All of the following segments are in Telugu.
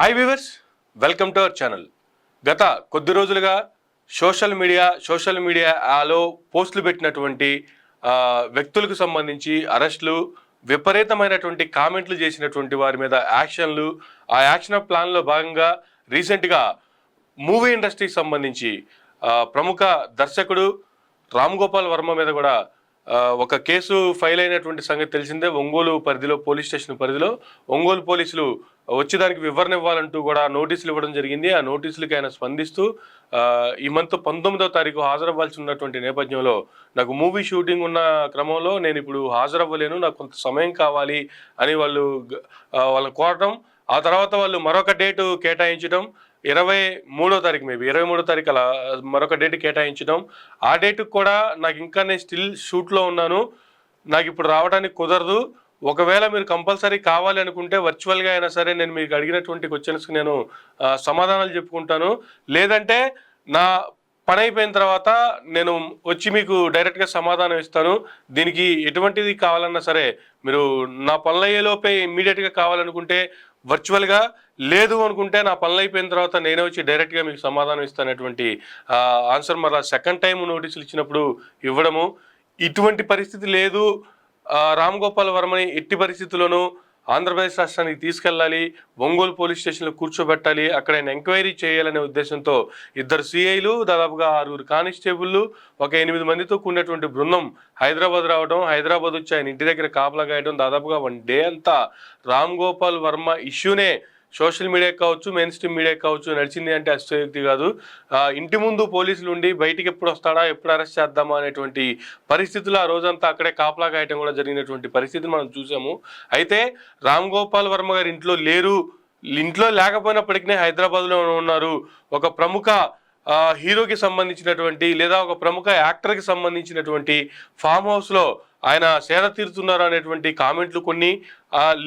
High viewers, welcome to our channel. గత కొద్ది రోజులుగా సోషల్ మీడియాలో పోస్టులు పెట్టినటువంటి వ్యక్తులకు సంబంధించి అరెస్టులు, విపరీతమైనటువంటి కామెంట్లు చేసినటువంటి వారి మీద యాక్షన్లు, ఆ యాక్షన్ ప్లాన్లో భాగంగా రీసెంట్గా మూవీ ఇండస్ట్రీకి సంబంధించి ప్రముఖ దర్శకుడు రామ్ గోపాల్ వర్మ మీద కూడా ఒక కేసు ఫైల్ అయినటువంటి సంగతి తెలిసిందే. ఒంగోలు పరిధిలో, పోలీస్ స్టేషన్ పరిధిలో ఒంగోలు పోలీసులు వచ్చి దానికి వివరణ ఇవ్వాలంటూ కూడా నోటీసులు ఇవ్వడం జరిగింది. ఆ నోటీసులకి ఆయన స్పందిస్తూ ఈ మంత్ 19వ తారీఖు హాజరవ్వాల్సి ఉన్నటువంటి నేపథ్యంలో నాకు మూవీ షూటింగ్ ఉన్న క్రమంలో నేను ఇప్పుడు హాజరవ్వలేను, నాకు కొంత సమయం కావాలి అని వాళ్ళని కోరటం, ఆ తర్వాత వాళ్ళు మరొక డేటు కేటాయించడం, 23వ తారీఖు 23వ తారీఖు అలా మరొక డేట్ కేటాయించడం. ఆ డేటుకు కూడా నాకు ఇంకా నేను స్టిల్ షూట్లో ఉన్నాను, నాకు ఇప్పుడు రావడానికి కుదరదు, ఒకవేళ మీరు కంపల్సరీ కావాలి అనుకుంటే వర్చువల్గా అయినా సరే నేను మీకు అడిగినటువంటి క్వశ్చన్స్కి నేను సమాధానాలు చెప్పుకుంటాను, లేదంటే నా పని అయిపోయిన తర్వాత నేను వచ్చి మీకు డైరెక్ట్గా సమాధానం ఇస్తాను, దీనికి ఎటువంటిది కావాలన్నా సరే మీరు నా పనులు అయ్యేలోపే ఇమ్మీడియట్గా కావాలనుకుంటే వర్చువల్గా, లేదు అనుకుంటే నా పనులు అయిపోయిన తర్వాత నేనే వచ్చి డైరెక్ట్గా మీకు సమాధానం ఇస్తానటువంటి ఆన్సర్ మరలా సెకండ్ టైం నోటీసులు ఇచ్చినప్పుడు ఇవ్వడము. ఇటువంటి పరిస్థితి లేదు, రామ్ గోపాల్ వర్మని ఎట్టి పరిస్థితుల్లోనూ ఆంధ్రప్రదేశ్ రాష్ట్రానికి తీసుకెళ్ళాలి, ఒంగోలు పోలీస్ స్టేషన్లో కూర్చోబెట్టాలి, అక్కడ ఆయన ఎంక్వైరీ చేయాలనే ఉద్దేశంతో 2 సిఐలు, దాదాపుగా 6 కానిస్టేబుళ్ళు, ఒక 8 మందితో కూడినటువంటి బృందం హైదరాబాద్ రావడం, హైదరాబాద్ వచ్చి ఆయన ఇంటి దగ్గర కాపలా గాయడం, దాదాపుగా 1 డే అంతా రామ్ గోపాల్ వర్మ ఇష్యూనే సోషల్ మీడియాకి కావచ్చు, మెయిన్ స్ట్రీమ్ మీడియాకి కావచ్చు నడిచింది అంటే అతిశయోక్తి కాదు. ఇంటి ముందు పోలీసులు ఉండి బయటికి ఎప్పుడు వస్తాడా, ఎప్పుడు అరెస్ట్ చేద్దామా అనేటువంటి పరిస్థితులు ఆ రోజంతా అక్కడే కాపలా కాయటం కూడా జరిగినటువంటి పరిస్థితిని మనం చూసాము. అయితే రామ్ గోపాల్ వర్మ గారు ఇంట్లో లేరు, ఇంట్లో లేకపోయినప్పటికీ హైదరాబాద్లో ఉన్నారు, ఒక ప్రముఖ హీరోకి సంబంధించినటువంటి లేదా ఒక ప్రముఖ యాక్టర్కి సంబంధించినటువంటి ఫామ్ హౌస్లో ఆయన సేద తీరుతున్నారు అనేటువంటి కామెంట్లు కొన్ని,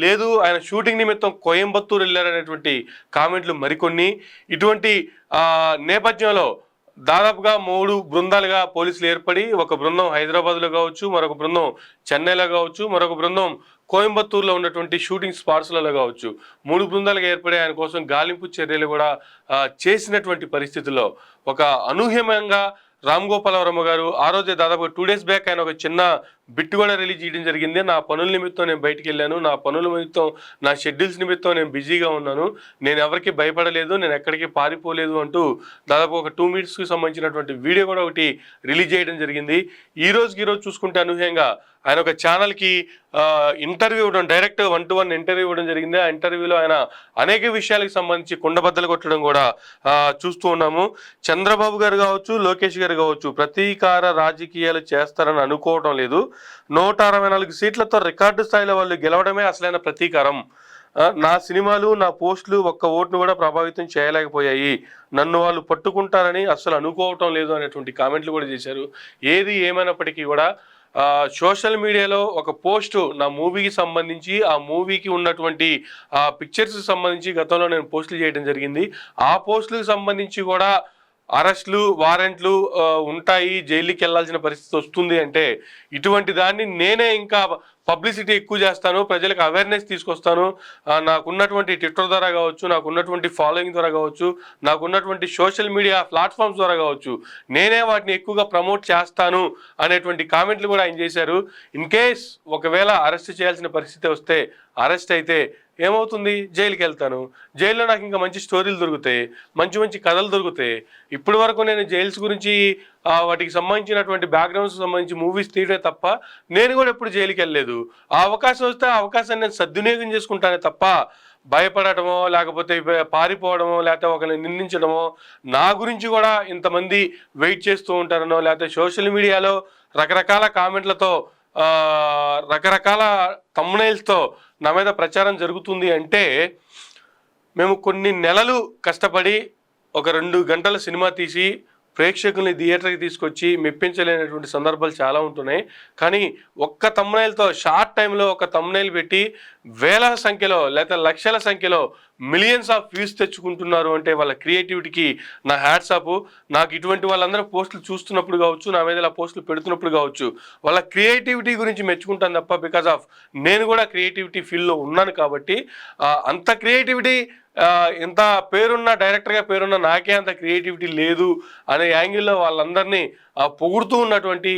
లేదు ఆయన షూటింగ్ నిమిత్తం కోయంబత్తూరు వెళ్ళారనేటువంటి కామెంట్లు మరికొన్ని. ఇటువంటి నేపథ్యంలో దాదాపుగా 3 బృందాలుగా పోలీసులు ఏర్పడి, ఒక బృందం హైదరాబాద్లో కావచ్చు, మరొక బృందం చెన్నైలో కావచ్చు, మరొక బృందం కోయంబత్తూరులో ఉన్నటువంటి షూటింగ్ స్పాట్స్లలో కావచ్చు, 3 బృందాలుగా ఏర్పడి ఆయన కోసం గాలింపు చర్యలు కూడా చేసినటువంటి పరిస్థితుల్లో ఒక అనూహ్యంగా రామ్ గోపాల్ వర్మ గారు ఆ రోజే దాదాపు 2 days బ్యాక్ ఆయన ఒక చిన్న బిట్ కూడా రిలీజ్ చేయడం జరిగింది. నా పనుల నిమిత్తం నేను బయటికి వెళ్ళాను, నా పనుల నిమిత్తం, నా షెడ్యూల్స్ నిమిత్తం నేను బిజీగా ఉన్నాను, నేను ఎవరికి భయపడలేదు, నేను ఎక్కడికి పారిపోలేదు అంటూ దాదాపు ఒక 2 minutesకి సంబంధించినటువంటి వీడియో కూడా ఒకటి రిలీజ్ చేయడం జరిగింది. ఈ రోజు చూసుకుంటే అనూహ్యంగా ఆయన ఒక ఛానల్కి ఇంటర్వ్యూ ఇవ్వడం, డైరెక్ట్ 1-to-1 ఇంటర్వ్యూ ఇవ్వడం జరిగింది. ఆ ఇంటర్వ్యూలో ఆయన అనేక విషయాలకు సంబంధించి కుండబద్దలు కొట్టడం కూడా చూస్తూ ఉన్నాము. చంద్రబాబు గారు కావచ్చు, లోకేష్ గారు కావచ్చు ప్రతీకార రాజకీయాలు చేస్తారని అనుకోవడం లేదు, 164 సీట్లతో రికార్డు స్థాయిలో వాళ్ళు గెలవడమే అసలైన ప్రతీకారం, నా సినిమాలు, నా పోస్టులు ఒక్క ఓటును కూడా ప్రభావితం చేయలేకపోయాయి, నన్ను వాళ్ళు పట్టుకుంటారని అసలు అనుకోవటం లేదు అనేటువంటి కామెంట్లు కూడా చేశారు. ఏది ఏమైనప్పటికీ కూడా సోషల్ మీడియాలో ఒక పోస్టు నా మూవీకి సంబంధించి, ఆ మూవీకి ఉన్నటువంటి పిక్చర్స్కి సంబంధించి గతంలో నేను పోస్టులు చేయడం జరిగింది. ఆ పోస్టులకు సంబంధించి కూడా అరెస్టులు, వారెంట్లు ఉంటాయి, జైలుకి వెళ్ళాల్సిన పరిస్థితి వస్తుంది అంటే ఇటువంటి దాన్ని నేనే ఇంకా పబ్లిసిటీ ఎక్కువ చేస్తాను, ప్రజలకు అవేర్నెస్ తీసుకొస్తాను, నాకున్నటువంటి ట్విట్టర్ ద్వారా కావచ్చు, నాకున్నటువంటి ఫాలోయింగ్ ద్వారా కావచ్చు, నాకున్నటువంటి సోషల్ మీడియా ప్లాట్ఫామ్స్ ద్వారా కావచ్చు, నేనే వాటిని ఎక్కువగా ప్రమోట్ చేస్తాను అనేటువంటి కామెంట్లు కూడా ఆయన చేశారు. ఇన్ కేస్ ఒకవేళ అరెస్ట్ చేయాల్సిన పరిస్థితి వస్తే, అరెస్ట్ అయితే ఏమవుతుంది, జైలుకి వెళ్తాను, జైల్లో నాకు ఇంకా మంచి స్టోరీలు దొరుకుతాయి, మంచి మంచి కథలు దొరుకుతాయి. ఇప్పటి వరకు నేను జైల్స్ గురించి వాటికి సంబంధించినటువంటి బ్యాక్గ్రౌండ్స్కి సంబంధించి మూవీస్ తీయడే తప్ప నేను కూడా ఎప్పుడు జైలుకి వెళ్ళలేదు. ఆ అవకాశం వస్తే ఆ అవకాశాన్ని నేను సద్వినియోగం చేసుకుంటానే తప్ప భయపడటమో, లేకపోతే పారిపోవడమో, లేకపోతే ఒకరిని నిందించడమో, నా గురించి కూడా ఇంతమంది వెయిట్ చేస్తూ ఉంటారనో, లేకపోతే సోషల్ మీడియాలో రకరకాల కామెంట్లతో, రకరకాల థంబ్నెయిల్స్తో నా మీద ప్రచారం జరుగుతుంది అంటే, మేము కొన్ని నెలలు కష్టపడి ఒక 2 గంటల సినిమా తీసి ప్రేక్షకుల్ని థియేటర్కి తీసుకొచ్చి మెప్పించలేనటువంటి సందర్భాలు చాలా ఉంటున్నాయి. కానీ ఒక్క థంబ్నెయిల్తో షార్ట్ టైంలో ఒక థంబ్నెయిల్ పెట్టి వేల సంఖ్యలో లేకపోతే లక్షల సంఖ్యలో మిలియన్స్ ఆఫ్ వ్యూస్ తెచ్చుకుంటున్నారు అంటే వాళ్ళ క్రియేటివిటీకి నా హ్యాట్స్ ఆఫ్. నాకు ఇటువంటి వాళ్ళందరూ పోస్టులు చూస్తున్నప్పుడు కావచ్చు, నా మీద ఇలా పోస్టులు పెడుతున్నప్పుడు కావచ్చు, వాళ్ళ క్రియేటివిటీ గురించి మెచ్చుకుంటాను తప్ప బికాజ్ ఆఫ్ నేను కూడా క్రియేటివిటీ ఫీల్డ్లో ఉన్నాను కాబట్టి అంత క్రియేటివిటీ ఇంత పేరున్న డైరెక్టర్గా పేరున్న నాకే అంత క్రియేటివిటీ లేదు అనే యాంగిల్లో వాళ్ళందరినీ పొగుడుతూ ఉన్నటువంటి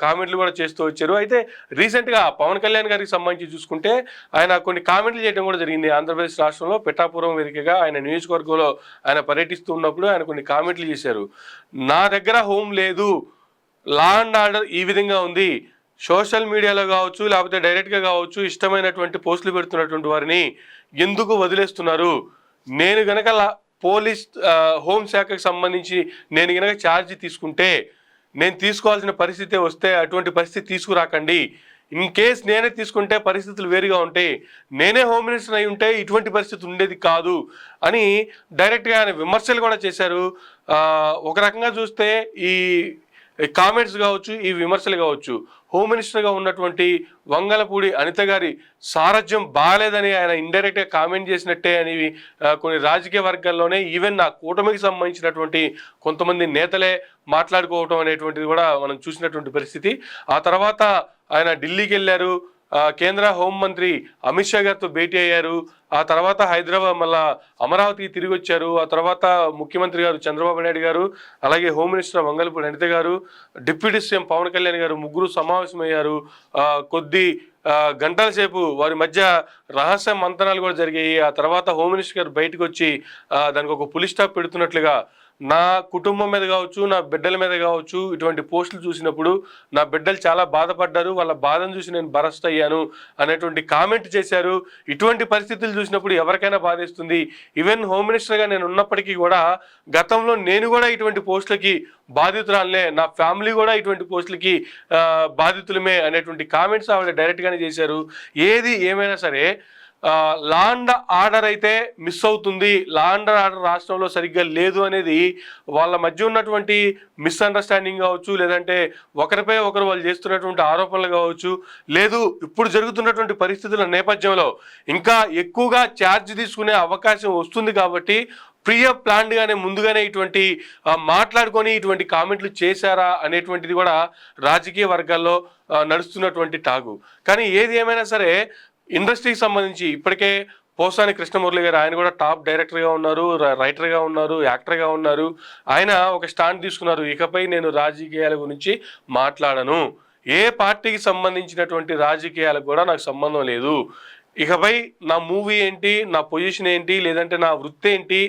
కామెంట్లు కూడా చేస్తూ వచ్చారు. అయితే రీసెంట్గా పవన్ కళ్యాణ్ గారికి సంబంధించి చూసుకుంటే ఆయన కొన్ని కామెంట్లు చేయడం కూడా జరిగింది. ఆంధ్రప్రదేశ్ రాష్ట్రంలో పిఠాపురం వేదికగా ఆయన నియోజకవర్గంలో ఆయన పర్యటిస్తూ ఉన్నప్పుడు ఆయన కొన్ని కామెంట్లు చేశారు. నా దగ్గర హోమ్ లేదు, లా అండ్ ఆర్డర్ ఈ విధంగా ఉంది, సోషల్ మీడియాలో కావచ్చు లేకపోతే డైరెక్ట్గా కావచ్చు ఇష్టమైనటువంటి పోస్టులు పెడుతున్నటువంటి వారిని ఎందుకు వదిలేస్తున్నారు? నేను గనక పోలీస్ హోంశాఖకు సంబంధించి నేను గనక ఛార్జ్ తీసుకుంటే నేను తీసుకోవాల్సిన పరిస్థితి వస్తే అటువంటి పరిస్థితి తీసుకురాకండి. ఇన్ కేస్ నేనే తీసుకుంటే పరిస్థితులు వేరుగా ఉంటాయి, నేనే హోమ్ మినిస్టర్ అయి ఉంటే ఇటువంటి పరిస్థితి ఉండేది కాదు అని డైరెక్ట్గా ఆయన విమర్శలు కూడా చేశారు. ఒక రకంగా చూస్తే ఈ కామెంట్స్ కావచ్చు, ఈ విమర్శలు కావచ్చు, హోమ్ మినిస్టర్గా ఉన్నటువంటి వంగలపూడి అనిత గారి సారథ్యం బాగాలేదని ఆయన ఇండైరెక్ట్గా కామెంట్ చేసినట్టే అని కొన్ని రాజకీయ వర్గాల్లోనే ఈవెన్ ఆ కూటమికి సంబంధించినటువంటి కొంతమంది నేతలే మాట్లాడుకోవటం అనేటువంటిది కూడా మనం చూసినటువంటి పరిస్థితి. ఆ తర్వాత ఆయన ఢిల్లీకి వెళ్ళారు, కేంద్ర హోంమంత్రి అమిత్ షా గారితో భేటీ అయ్యారు. ఆ తర్వాత హైదరాబాద్ మళ్ళా అమరావతికి తిరిగి వచ్చారు. ఆ తర్వాత ముఖ్యమంత్రి గారు చంద్రబాబు నాయుడు గారు, అలాగే హోమ్ మినిస్టర్ వంగలపూడి అనిత గారు, డిప్యూటీ సీఎం పవన్ కళ్యాణ్ గారు ముగ్గురు సమావేశమయ్యారు. కొద్ది గంటల సేపు వారి మధ్య రహస్య మంతనాలు కూడా జరిగాయి. ఆ తర్వాత హోమ్ మినిస్టర్ గారు బయటకు వచ్చి దానికి ఒక పులి స్టాప్ పెడుతున్నట్లుగా నా కుటుంబం మీద కావచ్చు, నా బిడ్డల మీద కావచ్చు ఇటువంటి పోస్టులు చూసినప్పుడు నా బిడ్డలు చాలా బాధపడ్డారు, వాళ్ళ బాధను చూసి నేను బరస్ట్ అయ్యాను అనేటువంటి కామెంట్ చేశారు. ఇటువంటి పరిస్థితులు చూసినప్పుడు ఎవరికైనా బాధేస్తుంది. ఈవెన్ హోమ్ మినిస్టర్గా నేను ఉన్నప్పటికీ కూడా గతంలో నేను కూడా ఇటువంటి పోస్టులకి బాధితురాలనే, నా ఫ్యామిలీ కూడా ఇటువంటి పోస్టులకి బాధితులమే అనేటువంటి కామెంట్స్ ఆవిడ డైరెక్ట్గానే చేశారు. ఏది ఏమైనా సరే లా అండ్ ఆర్డర్ అయితే మిస్ అవుతుంది, లా అండ్ ఆర్డర్ రాష్ట్రంలో సరిగ్గా లేదు అనేది వాళ్ళ మధ్య ఉన్నటువంటి మిస్అండర్స్టాండింగ్ కావచ్చు, లేదంటే ఒకరిపై ఒకరు వాళ్ళు చేస్తున్నటువంటి ఆరోపణలు కావచ్చు, లేదు ఇప్పుడు జరుగుతున్నటువంటి పరిస్థితుల నేపథ్యంలో ఇంకా ఎక్కువగా ఛార్జ్ తీసుకునే అవకాశం వస్తుంది కాబట్టి ప్లాన్డ్గానే ముందుగానే ఇటువంటి మాట్లాడుకొని ఇటువంటి కామెంట్లు చేశారా అనేటువంటిది కూడా రాజకీయ వర్గాల్లో నడుస్తున్నటువంటి టాగు. కానీ ఏది ఏమైనా సరే ఇండస్ట్రీకి సంబంధించి ఇప్పటికే పోసాని కృష్ణమురళి గారు ఆయన కూడా టాప్ డైరెక్టర్గా ఉన్నారు, రైటర్గా ఉన్నారు, యాక్టర్గా ఉన్నారు. ఆయన ఒక స్టాండ్ తీసుకున్నారు, ఇకపై నేను రాజకీయాల గురించి మాట్లాడను, ఏ పార్టీకి సంబంధించినటువంటి రాజకీయాలకు కూడా నాకు సంబంధం లేదు, ఇకపై నా మూవీ ఏంటి, నా పొజిషన్ ఏంటి, లేదంటే నా వృత్తి ఏంటి,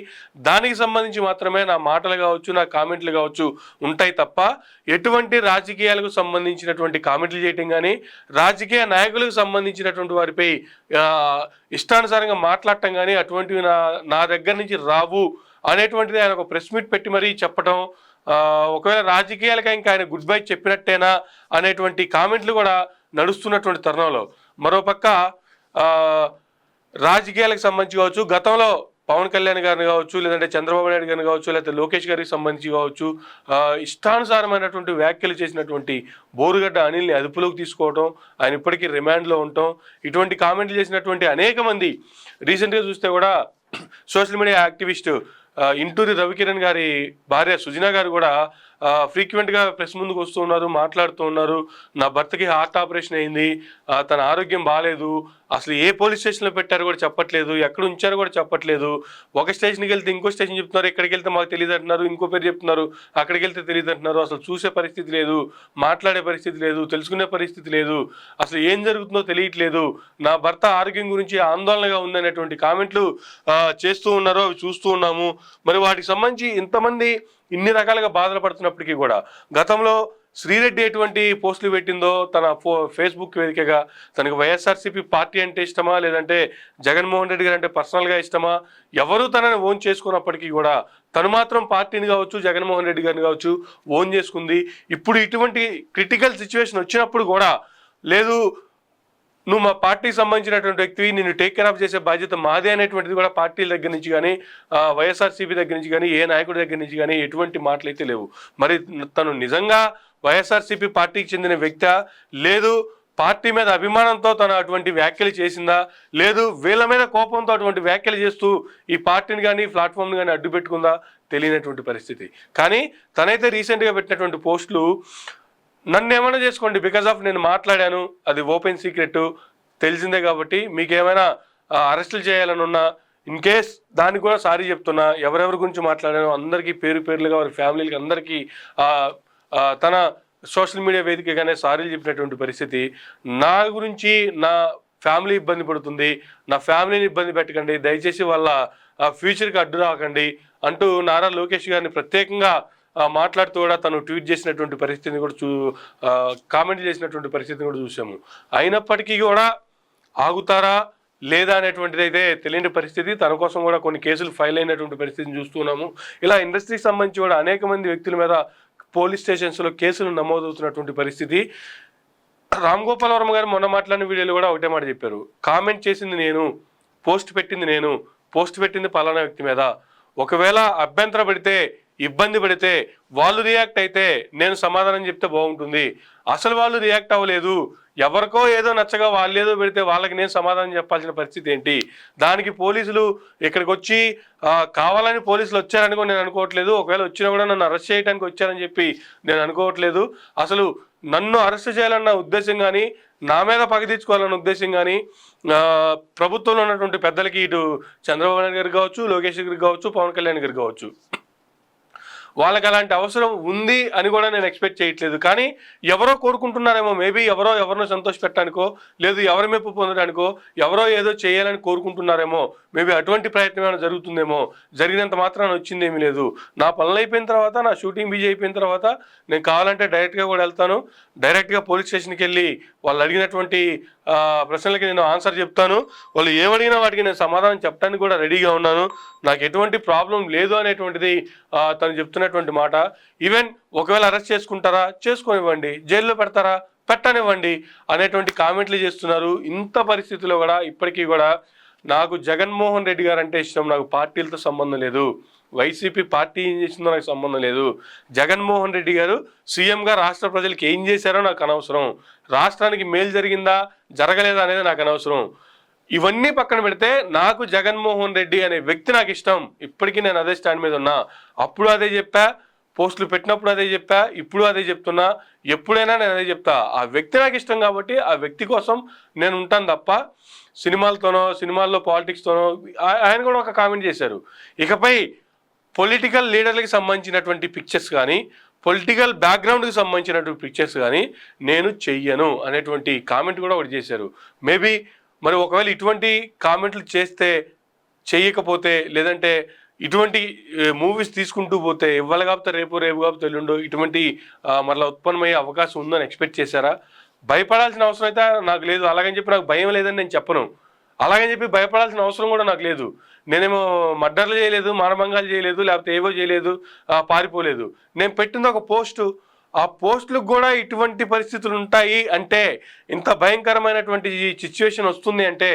దానికి సంబంధించి మాత్రమే నా మాటలు కావచ్చు, నా కామెంట్లు కావచ్చు ఉంటాయి తప్ప ఎటువంటి రాజకీయాలకు సంబంధించినటువంటి కామెంట్లు చేయటం కానీ, రాజకీయ నాయకులకు సంబంధించినటువంటి వారిపై ఇష్టానుసారంగా మాట్లాడటం కానీ అటువంటివి నా దగ్గర నుంచి రావు అనేటువంటిది ఆయన ఒక ప్రెస్ మీట్ పెట్టి మరీ చెప్పటం, ఒకవేళ రాజకీయాలకి ఇంకా ఆయన గుడ్ బై చెప్పినట్టేనా అనేటువంటి కామెంట్లు కూడా నడుస్తున్నటువంటి తరుణంలో మరోపక్క రాజకీయాలకు సంబంధించి కావచ్చు, గతంలో పవన్ కళ్యాణ్ గారిని కావచ్చు, లేదంటే చంద్రబాబు నాయుడు గారిని కావచ్చు, లేకపోతే లోకేష్ గారికి సంబంధించి కావచ్చు ఇష్టానుసారమైనటువంటి వ్యాఖ్యలు చేసినటువంటి బోరుగడ్డ అనిల్ని అదుపులోకి తీసుకోవడం, ఆయన ఇప్పటికీ రిమాండ్లో ఉండటం, ఇటువంటి కామెంట్లు చేసినటువంటి అనేక మంది రీసెంట్గా చూస్తే కూడా social media activist Inturi Ravikiran గారి భార్య సుజనా గారు కూడా ఫ్రీక్వెంట్గా ప్రెస్ ముందుకు వస్తూ ఉన్నారు, మాట్లాడుతూ ఉన్నారు. నా భర్తకి హార్ట్ ఆపరేషన్ అయింది, తన ఆరోగ్యం బాగాలేదు, అసలు ఏ పోలీస్ స్టేషన్లో పెట్టారో కూడా చెప్పట్లేదు, ఎక్కడ ఉంచారో కూడా చెప్పట్లేదు, ఒక స్టేషన్కి వెళ్తే ఇంకో స్టేషన్ చెప్తున్నారు, ఇక్కడికి వెళ్తే మాకు తెలియదు అంటున్నారు, ఇంకో పేరు చెప్తున్నారు, అక్కడికి వెళ్తే తెలియదు అంటున్నారు, అసలు చూసే పరిస్థితి లేదు, మాట్లాడే పరిస్థితి లేదు, తెలుసుకునే పరిస్థితి లేదు, అసలు ఏం జరుగుతుందో తెలియట్లేదు, నా భర్త ఆరోగ్యం గురించి ఆందోళనగా ఉందనేటువంటి కామెంట్లు చేస్తూ ఉన్నారో అవి చూస్తూ ఉన్నాము. మరి వాటికి సంబంధించి ఇంతమంది ఇన్ని రకాలుగా బాధలు పడుతున్నప్పటికీ కూడా గతంలో శ్రీరెడ్డి ఎటువంటి పోస్టులు పెట్టిందో తన ఫేస్బుక్ వేదికగా తనకు వైఎస్ఆర్సీపీ పార్టీ అంటే ఇష్టమా, లేదంటే జగన్మోహన్ రెడ్డి గారు అంటే పర్సనల్గా ఇష్టమా, ఎవరు తనని ఓన్ చేసుకున్నప్పటికీ కూడా తను మాత్రం పార్టీని కావచ్చు, జగన్మోహన్ రెడ్డి గారిని కావచ్చు ఓన్ చేసుకుంది. ఇప్పుడు ఇటువంటి క్రిటికల్ సిచ్యువేషన్ వచ్చినప్పుడు కూడా లేదు, నువ్వు మా పార్టీకి సంబంధించినటువంటి వ్యక్తివి, నిన్ను టేక్ కేర్ ఆఫ్ చేసే బాధ్యత మాదే అనేటువంటిది కూడా పార్టీల దగ్గర నుంచి కానీ, వైఎస్ఆర్సీపీ దగ్గర నుంచి కానీ, ఏ నాయకుడి దగ్గర నుంచి కానీ ఎటువంటి మాటలు అయితే లేవు. మరి తను నిజంగా వైఎస్ఆర్సీపీ పార్టీకి చెందిన వ్యక్తి లేదు, పార్టీ మీద అభిమానంతో తను అటువంటి వ్యాఖ్యలు చేసిందా, లేదు వీళ్ళ మీద కోపంతో అటువంటి వ్యాఖ్యలు చేస్తూ ఈ పార్టీని కానీ ప్లాట్ఫామ్ని కానీ అడ్డు పెట్టుకుందా తెలియనటువంటి పరిస్థితి. కానీ తనైతే రీసెంట్గా పెట్టినటువంటి పోస్టులు నన్ను ఏమైనా చేసుకోండి, బికాజ్ ఆఫ్ నేను మాట్లాడాను, అది ఓపెన్ సీక్రెట్ తెలిసిందే కాబట్టి మీకేమైనా అరెస్టులు చేయాలని ఉన్నా ఇన్ కేస్ దానికి కూడా సారీ చెప్తున్నా, ఎవరెవరి గురించి మాట్లాడానో అందరికీ పేరు పేర్లుగా వారి ఫ్యామిలీలకి అందరికీ తన సోషల్ మీడియా వేదికగానే సారీలు చెప్పినటువంటి పరిస్థితి. నా గురించి నా ఫ్యామిలీ ఇబ్బంది పడుతుంది, నా ఫ్యామిలీని ఇబ్బంది పెట్టకండి, దయచేసి వాళ్ళ ఫ్యూచర్కి అడ్డు రాకండి అంటూ నారా లోకేష్ గారిని ప్రత్యేకంగా మాట్లాడుతూ కూడా తను ట్వీట్ చేసినటువంటి పరిస్థితిని కూడా కామెంట్ చేసినటువంటి పరిస్థితిని కూడా చూసాము. అయినప్పటికీ కూడా ఆగుతారా లేదా అనేటువంటిది అయితే తెలియని పరిస్థితి. తన కోసం కూడా కొన్ని కేసులు ఫైల్ అయినటువంటి పరిస్థితిని చూస్తున్నాము. ఇలా ఇండస్ట్రీకి సంబంధించి కూడా అనేక మంది వ్యక్తుల మీద పోలీస్ స్టేషన్స్లో కేసులు నమోదవుతున్నటువంటి పరిస్థితి. రామ్ గోపాల్ వర్మ గారు మొన్న మాట్లాడిన వీడియోలో కూడా ఒకటే మాట చెప్పారు, కామెంట్ చేసింది నేను, పోస్ట్ పెట్టింది పలానా వ్యక్తి మీద, ఒకవేళ అభ్యంతర పడితే ఇబ్బంది పడితే వాళ్ళు రియాక్ట్ అయితే నేను సమాధానం చెప్తే బాగుంటుంది, అసలు వాళ్ళు రియాక్ట్ అవ్వలేదు, ఎవరికో ఏదో నచ్చగా వాళ్ళు ఏదో పెడితే వాళ్ళకి నేను సమాధానం చెప్పాల్సిన పరిస్థితి ఏంటి, దానికి పోలీసులు ఇక్కడికి వచ్చి కావాలని పోలీసులు వచ్చారని కూడా నేను అనుకోవట్లేదు, ఒకవేళ వచ్చినా కూడా నన్ను అరెస్ట్ చేయడానికి వచ్చారని చెప్పి నేను అనుకోవట్లేదు, అసలు నన్ను అరెస్ట్ చేయాలన్న ఉద్దేశం కానీ నా మీద పగ తీర్చుకోవాలన్న ఉద్దేశం కానీ ప్రభుత్వంలో ఉన్నటువంటి పెద్దలకి ఇటు చంద్రబాబు నాయుడు గారికి కావచ్చు, లోకేష్ గారికి కావచ్చు, పవన్ కళ్యాణ్ గారికి కావచ్చు, వాళ్ళకి అలాంటి అవసరం ఉంది అని కూడా నేను ఎక్స్పెక్ట్ చేయట్లేదు. కానీ ఎవరో కోరుకుంటున్నారేమో, మేబీ ఎవరినో సంతోష పెట్టడానికో లేదు ఎవరి మెప్పు పొందడానికో ఎవరో ఏదో చేయాలని కోరుకుంటున్నారేమో, మేబీ అటువంటి ప్రయత్నం ఏమైనా జరుగుతుందేమో. జరిగినంత మాత్రాన వచ్చింది ఏమీ లేదు. నా పనులు అయిపోయిన తర్వాత, నా షూటింగ్ బిజీ అయిపోయిన తర్వాత నేను కావాలంటే డైరెక్ట్గా కూడా వెళ్తాను, డైరెక్ట్గా పోలీస్ స్టేషన్కి వెళ్ళి వాళ్ళు అడిగినటువంటి ప్రశ్నలకి నేను ఆన్సర్ చెప్తాను, వాళ్ళు ఏమడిగినా వాటికి నేను సమాధానం చెప్పడానికి కూడా రెడీగా ఉన్నాను, నాకు ఎటువంటి ప్రాబ్లం లేదు అనేటువంటిది తను చెప్తున్నటువంటి మాట. ఈవెన్ ఒకవేళ అరెస్ట్ చేసుకుంటారా చేసుకోనివ్వండి, జైల్లో పెడతారా పెట్టనివ్వండి అనేటువంటి కామెంట్లు చేస్తున్నారు. ఇంత పరిస్థితిలో కూడా ఇప్పటికీ కూడా నాకు జగన్మోహన్ రెడ్డి గారు అంటే ఇష్టం, నాకు పార్టీలతో సంబంధం లేదు, వైసీపీ పార్టీ ఏం చేసిందో నాకు సంబంధం లేదు, జగన్మోహన్ రెడ్డి గారు సీఎంగా రాష్ట్ర ప్రజలకు ఏం చేశారో నాకు అనవసరం, రాష్ట్రానికి మేలు జరిగిందా జరగలేదా అనేది నాకు అనవసరం, ఇవన్నీ పక్కన పెడితే నాకు జగన్మోహన్ రెడ్డి అనే వ్యక్తి నాకు ఇష్టం. ఇప్పటికీ నేను అదే స్టాండ్ మీద ఉన్నా, అప్పుడు అదే చెప్పా, పోస్టులు పెట్టినప్పుడు అదే చెప్పా, ఇప్పుడు అదే చెప్తున్నా, ఎప్పుడైనా నేను అదే చెప్తా. ఆ వ్యక్తి నాకు ఇష్టం కాబట్టి ఆ వ్యక్తి కోసం నేను ఉంటాను తప్ప సినిమాల్లో పాలిటిక్స్తోనో. ఆయన కూడా ఒక కామెంట్ చేశారు, ఇకపై పొలిటికల్ లీడర్లకు సంబంధించినటువంటి పిక్చర్స్ కానీ పొలిటికల్ బ్యాక్గ్రౌండ్కి సంబంధించినటువంటి పిక్చర్స్ కానీ నేను చెయ్యను అనేటువంటి కామెంట్ కూడా ఒకటి చేశారు. మేబీ మరి ఒకవేళ ఇటువంటి కామెంట్లు చేస్తే, చేయకపోతే, లేదంటే ఇటువంటి మూవీస్ తీసుకుంటూ పోతే ఇవాళ కాకపోతే రేపు కాకపోతే ఎల్లుండో ఇటువంటి మరలా ఉత్పన్నమయ్యే అవకాశం ఉందని ఎక్స్పెక్ట్ చేశారా? భయపడాల్సిన అవసరం అయితే నాకు లేదు. అలాగని చెప్పి నాకు భయం లేదని నేను చెప్పను, అలాగని చెప్పి భయపడాల్సిన అవసరం కూడా నాకు లేదు. నేనేమో మర్డర్లు చేయలేదు, మానభంగాలు చేయలేదు, లేకపోతే ఏవో చేయలేదు, పారిపోలేదు. నేను పెట్టింది ఒక పోస్టు, ఆ పోస్టులకు కూడా ఇటువంటి పరిస్థితులు ఉంటాయి అంటే, ఇంత భయంకరమైనటువంటి సిచ్యువేషన్ వస్తుంది అంటే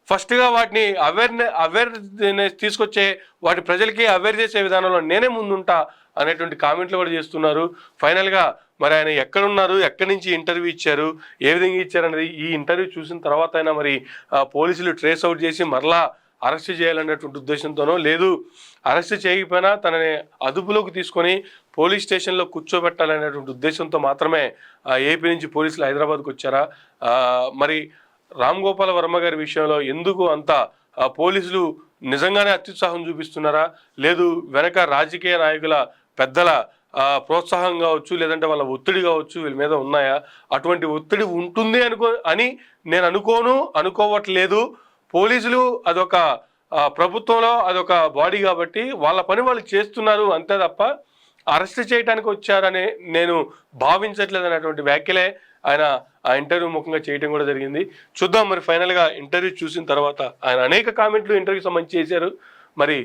ఫస్ట్గా వాటిని అవేర్నెస్ తీసుకొచ్చే, వాటి ప్రజలకి అవేర్ చేసే విధానంలో నేనే ముందుంటా అనేటువంటి కామెంట్లు కూడా చేస్తున్నారు. ఫైనల్గా మరి ఆయన ఎక్కడున్నారు, ఎక్కడి నుంచి ఇంటర్వ్యూ ఇచ్చారు, ఏ విధంగా ఇచ్చారు అనేది ఈ ఇంటర్వ్యూ చూసిన తర్వాత అయినా మరి పోలీసులు ట్రేస్ అవుట్ చేసి మరలా అరెస్ట్ చేయాలనేటువంటి ఉద్దేశంతోనో, లేదు అరెస్ట్ చేయకపోయినా తనని అదుపులోకి తీసుకొని పోలీస్ స్టేషన్లో కూర్చోబెట్టాలనేటువంటి ఉద్దేశంతో మాత్రమే ఏపీ నుంచి పోలీసులు హైదరాబాద్కు వచ్చారా? మరి రామ్ గోపాల్ వర్మ గారి విషయంలో ఎందుకు అంత పోలీసులు నిజంగానే అత్యుత్సాహం చూపిస్తున్నారా, లేదు వెనక రాజకీయ నాయకుల పెద్దల ప్రోత్సాహం కావచ్చు, లేదంటే వాళ్ళ ఒత్తిడి కావచ్చు వీళ్ళ మీద ఉన్నాయా? అటువంటి ఒత్తిడి ఉంటుంది అని నేను అనుకోవట్లేదు. పోలీసులు అదొక ప్రభుత్వంలో అదొక బాడీ కాబట్టి వాళ్ళ పని వాళ్ళు చేస్తున్నారు అంతే తప్ప అరెస్ట్ చేయడానికి వచ్చారని నేను భావించట్లేదు అనేటువంటి వ్యాఖ్యలే ఆయన ఆ ఇంటర్వ్యూ ముఖంగా చేయడం కూడా జరిగింది. చూద్దాం మరి ఫైనల్గా ఇంటర్వ్యూ చూసిన తర్వాత. ఆయన అనేక కామెంట్లు ఇంటర్వ్యూ సంబంధించి చేశారు. మరి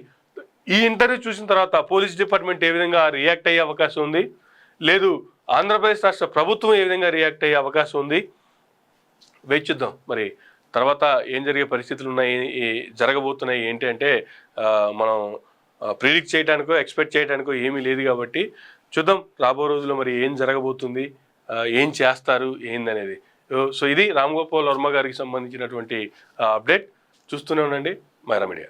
ఈ ఇంటర్వ్యూ చూసిన తర్వాత పోలీస్ డిపార్ట్మెంట్ ఏ విధంగా రియాక్ట్ అయ్యే అవకాశం ఉంది, లేదు ఆంధ్రప్రదేశ్ రాష్ట్ర ప్రభుత్వం ఏ విధంగా రియాక్ట్ అయ్యే అవకాశం ఉంది, వేచి చూద్దాం. మరి తర్వాత ఏం జరిగే పరిస్థితులు ఉన్నాయి, జరగబోతున్నాయి ఏంటి అంటే మనం ప్రిడిక్ట్ చేయడానికో ఎక్స్పెక్ట్ చేయడానికో ఏమీ లేదు కాబట్టి చూద్దాం రాబో రోజుల్లో మరి ఏం జరగబోతుంది, ఏం చేస్తారు ఏందనేది. సో ఇది రామ్ గోపాల్ వర్మ గారికి సంబంధించినటువంటి అప్డేట్. చూస్తూనే ఉండండి మైరా మీడియా.